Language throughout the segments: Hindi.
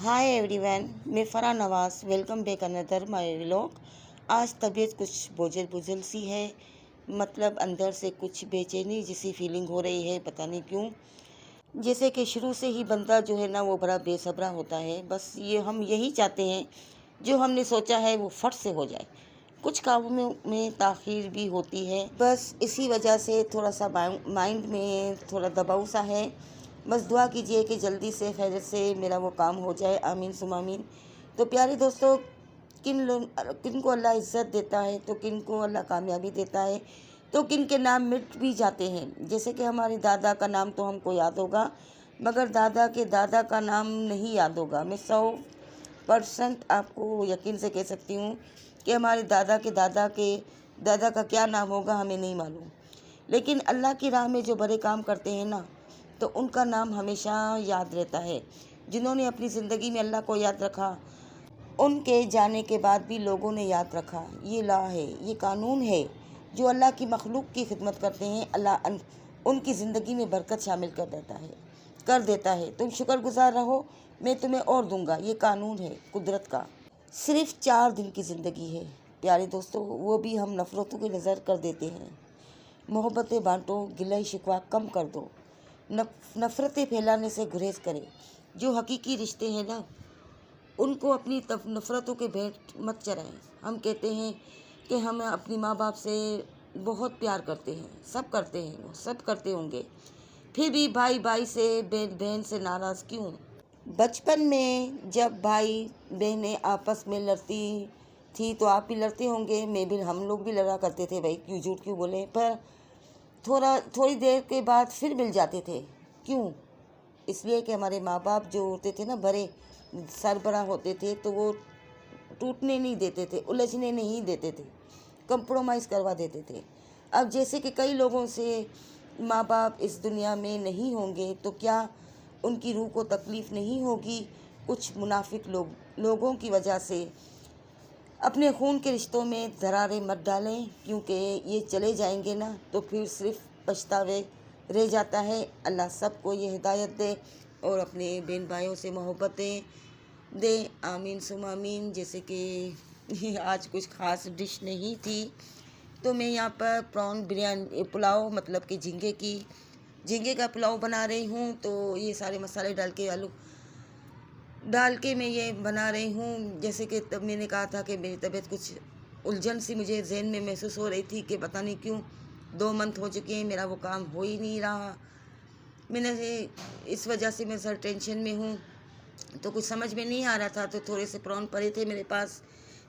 हाय एवरीवन, मैं Farah Nawaz. Welcome back another my vlog. आज तबीयत कुछ बोझल बोझल सी है, मतलब अंदर से कुछ बेचैनी जैसी फीलिंग हो रही है, पता नहीं क्यों। जैसे कि शुरू से ही बंदा जो है ना वो बड़ा बेसब्रा होता है। बस ये हम यही चाहते हैं जो हमने सोचा है वो फट से हो जाए। कुछ कामों में ताख़ीर भी होती है, बस इसी वजह से थोड़ा सा माइंड में थोड़ा दबाव सा है। बस दुआ कीजिए कि जल्दी से खैरियत से मेरा वो काम हो जाए, आमीन सुम आमीन। तो प्यारे दोस्तों, किन को अल्लाह इज़्ज़त देता है तो किन को अल्लाह कामयाबी देता है, तो किन के नाम मिट भी जाते हैं। जैसे कि हमारे दादा का नाम तो हमको याद होगा, मगर दादा के दादा का नाम नहीं याद होगा। मैं 100% आपको यकीन से कह सकती हूँ कि हमारे दादा के दादा का क्या नाम होगा हमें नहीं मालूम। लेकिन अल्लाह की राह में जो बड़े काम करते हैं ना, तो उनका नाम हमेशा याद रहता है। जिन्होंने अपनी ज़िंदगी में अल्लाह को याद रखा, उनके जाने के बाद भी लोगों ने याद रखा। ये ला है, ये कानून है। जो अल्लाह की मखलूक की खिदमत करते हैं, अल्लाह उनकी ज़िंदगी में बरकत शामिल कर देता है। तुम शुक्रगुजार रहो, मैं तुम्हें और दूंगा। ये कानून है कुदरत का। सिर्फ 4 दिन की ज़िंदगी है प्यारे दोस्तों, वो भी हम नफ़रतों की नज़र कर देते हैं। मोहब्बतें बांटो, गिला शिकवा कम कर दो, नफ़रतें फैलाने से गुरेज करें। जो हकीकी रिश्ते हैं ना, उनको अपनी नफ़रतों के भेंट मत चढ़ाएं। हम कहते हैं कि हम अपनी माँ बाप से बहुत प्यार करते हैं, सब करते हैं, वो सब करते होंगे, फिर भी भाई भाई से, बहन बहन से नाराज़ क्यों? बचपन में जब भाई बहनें आपस में लड़ती थी तो आप भी लड़ते होंगे, हम लोग भी लड़ा करते थे भाई, क्यों झूठ क्यों बोले। पर थोड़ी देर के बाद फिर मिल जाते थे। क्यों? इसलिए कि हमारे माँ बाप जो होते थे ना, बड़े सरबराह होते थे, तो वो टूटने नहीं देते थे, उलझने नहीं देते थे, कंप्रोमाइज़ करवा देते थे। अब जैसे कि कई लोगों से माँ बाप इस दुनिया में नहीं होंगे तो क्या उनकी रूह को तकलीफ़ नहीं होगी? कुछ मुनाफिक लोगों की वजह से अपने खून के रिश्तों में दरारें मत डालें, क्योंकि ये चले जाएंगे ना तो फिर सिर्फ पछतावे रह जाता है। अल्लाह सबको ये हिदायत दे और अपने बहन भाइयों से मोहब्बतें दे, आमीन सुम आमीन। जैसे कि आज कुछ ख़ास डिश नहीं थी, तो मैं यहाँ पर प्रॉन बिरयानी पुलाव, मतलब कि झींगे का पुलाव बना रही हूँ। तो ये सारे मसाले डाल के, आलू डाल के मैं ये बना रही हूँ। जैसे कि तब मैंने कहा था कि मेरी तबीयत कुछ उलझन सी मुझे जहन में महसूस हो रही थी कि पता नहीं क्यों 2 मंथ हो चुके हैं, मेरा वो काम हो ही नहीं रहा। इस वजह से मैं सर टेंशन में हूँ, तो कुछ समझ में नहीं आ रहा था। तो थोड़े से प्रॉन पड़े थे मेरे पास,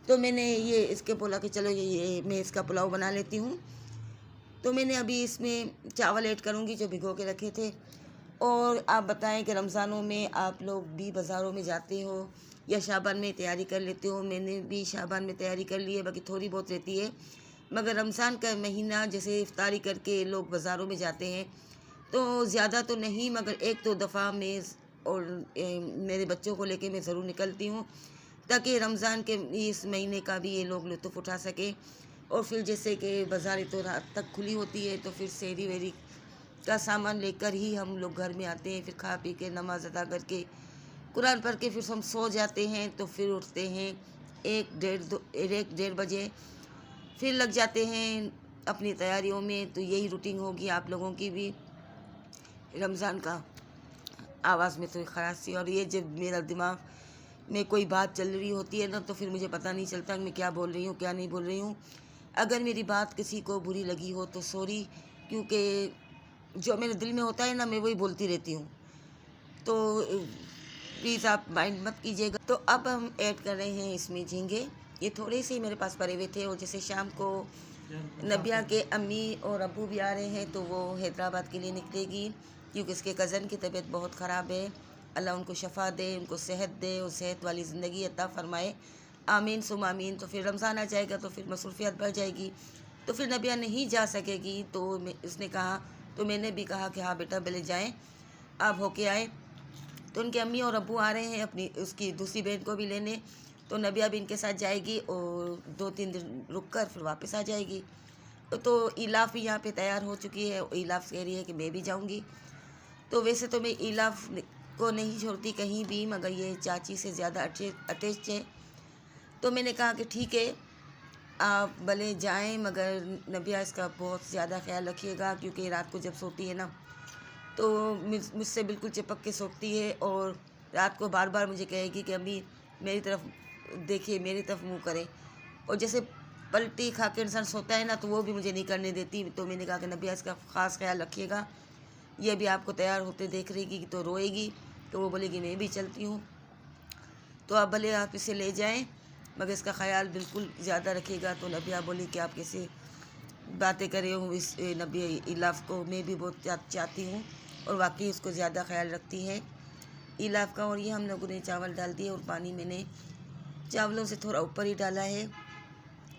तो मैंने ये इसके बोला कि चलो ये मैं इसका पुलाव बना लेती हूँ। तो मैंने अभी इसमें चावल ऐड करूँगी जो भिगो के रखे थे। और आप बताएं कि रमज़ानों में आप लोग भी बाज़ारों में जाते हो या शाबान में तैयारी कर लेते हो? मैंने भी शाबान में तैयारी कर ली है, बाकी थोड़ी बहुत रहती है। मगर रमज़ान का महीना जैसे इफ्तारी करके लोग बाज़ारों में जाते हैं, तो ज़्यादा तो नहीं, मगर 1-2 दफ़ा मैं और मेरे बच्चों को लेके मैं ज़रूर निकलती हूँ, ताकि रमज़ान के इस महीने का भी ये लोग लुत्फ़ उठा सकें। और फिर जैसे कि बाज़ारें तो रात तक खुली होती है, तो फिर सहरी वहरी का सामान लेकर ही हम लोग घर में आते हैं। फिर खा पी के नमाज़ अदा करके कुरान पढ़ के फिर हम सो जाते हैं। तो फिर उठते हैं 1-1:30 बजे, फिर लग जाते हैं अपनी तैयारियों में। तो यही रूटीन होगी आप लोगों की भी। रमज़ान का आवाज़ में तो ख़राश सी, और ये जब मेरा दिमाग में कोई बात चल रही होती है ना, तो फिर मुझे पता नहीं चलता मैं क्या बोल रही हूँ क्या नहीं बोल रही हूँ। अगर मेरी बात किसी को बुरी लगी हो तो सॉरी, क्योंकि जो मेरे दिल में होता है ना, मैं वही बोलती रहती हूँ। तो प्लीज़ आप माइंड मत कीजिएगा। तो अब हम ऐड कर रहे हैं इसमें झींगे। ये थोड़े से मेरे पास पड़े हुए थे, और जैसे शाम को नबिया के अम्मी और अब्बू भी आ रहे हैं, तो वो हैदराबाद के लिए निकलेगी, क्योंकि इसके कज़न की तबीयत बहुत ख़राब है। अल्लाह उनको शफ़ा दे, उनको सेहत दे और सेहत वाली ज़िंदगी अता फ़रमाए, आमीन सुम आमीन। तो फिर रमज़ान आ जाएगा, तो फिर मसरूफ़ियत बढ़ जाएगी, तो फिर नबिया नहीं जा सकेगी। तो उसने कहा, तो मैंने भी कहा कि हाँ बेटा पहले जाएँ, आप होके आए। तो उनके अम्मी और अब्बू आ रहे हैं अपनी उसकी दूसरी बहन को भी लेने। तो नबिया भी इनके साथ जाएगी और 2-3 दिन रुक कर फिर वापस आ जाएगी। तो इलाफ़ भी यहाँ पे तैयार हो चुकी है। इलाफ़ कह रही है कि मैं भी जाऊँगी। तो वैसे तो मैं इलाफ़ को नहीं छोड़ती कहीं भी, मगर ये चाची से ज़्यादा अटैच है। तो मैंने कहा कि ठीक है, आप भले जाएं, मगर नबिया इसका बहुत ज़्यादा ख्याल रखिएगा, क्योंकि रात को जब सोती है ना तो मुझसे बिल्कुल चिपक के सोती है, और रात को बार बार मुझे कहेगी कि अम्मी मेरी तरफ देखिए, मेरी तरफ मुँह करे, और जैसे पलटी खा के इंसान सोता है ना तो वो भी मुझे नहीं करने देती। तो मैंने कहा कि नबिया इसका ख़ास ख्याल रखिएगा। ये भी आपको तैयार होते देख रही तो रोएगी, तो वो बोलेगी मैं भी चलती हूँ। तो आप भले आप इसे ले जाएं, मगर इसका ख्याल बिल्कुल ज़्यादा रखिएगा। तो नबिया बोली कि आप कैसे बातें करे हो इस नबी इलाफ को, मैं भी बहुत चाहती हूँ, और वाकई उसको ज़्यादा ख्याल रखती है इलाफ का। और ये हम लोगों ने चावल डाल दिए, और पानी मैंने चावलों से थोड़ा ऊपर ही डाला है।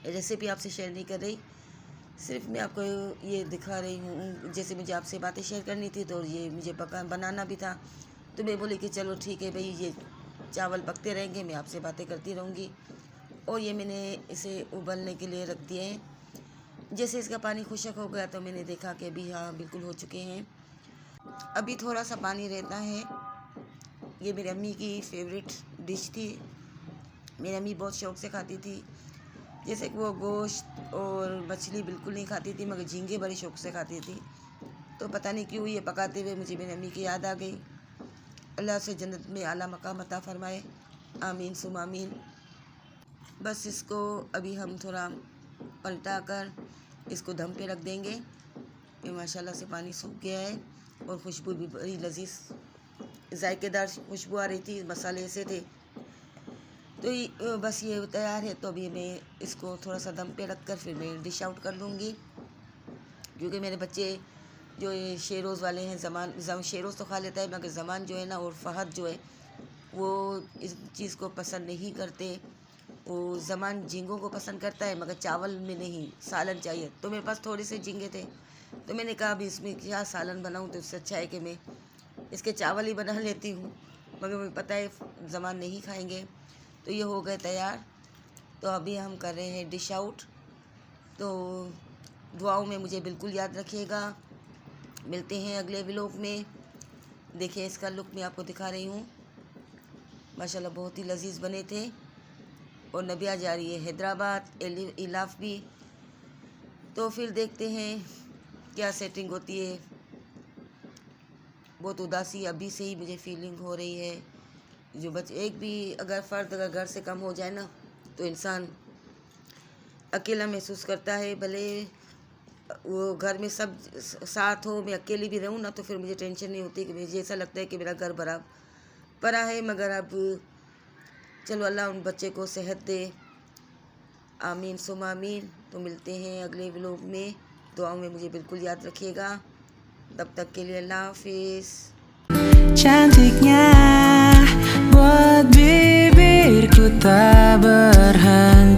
रेसिपी आपसे शेयर नहीं कर रही, सिर्फ मैं आपको ये दिखा रही हूँ। जैसे मुझे आपसे बातें शेयर करनी थी, तो ये मुझे बनाना भी था, तो मैं बोली कि चलो ठीक है भाई, ये चावल पकते रहेंगे, मैं आपसे बातें करती रहूँगी। और ये मैंने इसे उबलने के लिए रख दिए हैं। जैसे इसका पानी खुशक हो गया तो मैंने देखा कि अभी हाँ बिल्कुल हो चुके हैं। अभी थोड़ा सा पानी रहता है। ये मेरी अम्मी की फेवरेट डिश थी, मेरी अम्मी बहुत शौक़ से खाती थी। जैसे कि वो गोश्त और मछली बिल्कुल नहीं खाती थी, मगर झींगे बड़े शौक़ से खाती थी। तो पता नहीं क्यों ये पकाते हुए मुझे मेरी अम्मी की याद आ गई। अल्लाह से जन्नत में आला मकाम अता फरमाए, आमीन सुम आमीन। बस इसको अभी हम थोड़ा पलटा कर इसको दम पे रख देंगे। ये माशाल्लाह से पानी सूख गया है, और खुशबू भी बड़ी लजीज जायकेदार खुशबू आ रही थी, मसाले ऐसे थे। तो बस ये तैयार है। तो अभी मैं इसको थोड़ा सा दम पे रख कर फिर मैं डिश आउट कर लूँगी, क्योंकि मेरे बच्चे जो ये शेरोज़ वाले हैं, ज़मान शेरोज़ तो खा लेता है, मगर ज़मान जो है ना और फ़हद जो है वो इस चीज़ को पसंद नहीं करते। वो ज़मान झींगों को पसंद करता है, मगर चावल में नहीं, सालन चाहिए। तो मेरे पास थोड़े से झींगे थे, तो मैंने कहा अभी इसमें क्या सालन बनाऊँ, तो इससे अच्छा है कि मैं इसके चावल ही बना लेती हूँ, मगर मुझे पता है ज़मान नहीं खाएंगे। तो ये हो गए तैयार। तो अभी हम कर रहे हैं डिश आउट। तो दुआओं में मुझे बिल्कुल याद रखिएगा। मिलते हैं अगले व्लॉग में। देखिए इसका लुक मैं आपको दिखा रही हूँ, माशाल्लाह बहुत ही लजीज बने थे। और नबिया जा रही है हैदराबाद, इलाफ भी। तो फिर देखते हैं क्या सेटिंग होती है। बहुत उदासी अभी से ही मुझे फीलिंग हो रही है। जो एक भी अगर फ़र्द अगर घर से कम हो जाए ना, तो इंसान अकेला महसूस करता है। भले वो घर में सब साथ हो, मैं अकेली भी रहूँ ना, तो फिर मुझे टेंशन नहीं होती कि मुझे ऐसा लगता है कि मेरा घर भरा पड़ा है। मगर अब चलो अल्लाह उन बच्चे को सेहत दे, आमीन सुम आमीन। तो मिलते हैं अगले व्लॉग में। दुआओं में मुझे बिल्कुल याद रखिएगा। तब तक के लिए अल्लाह हाफिज़। Cantiknya buat bibirku tak berhenti.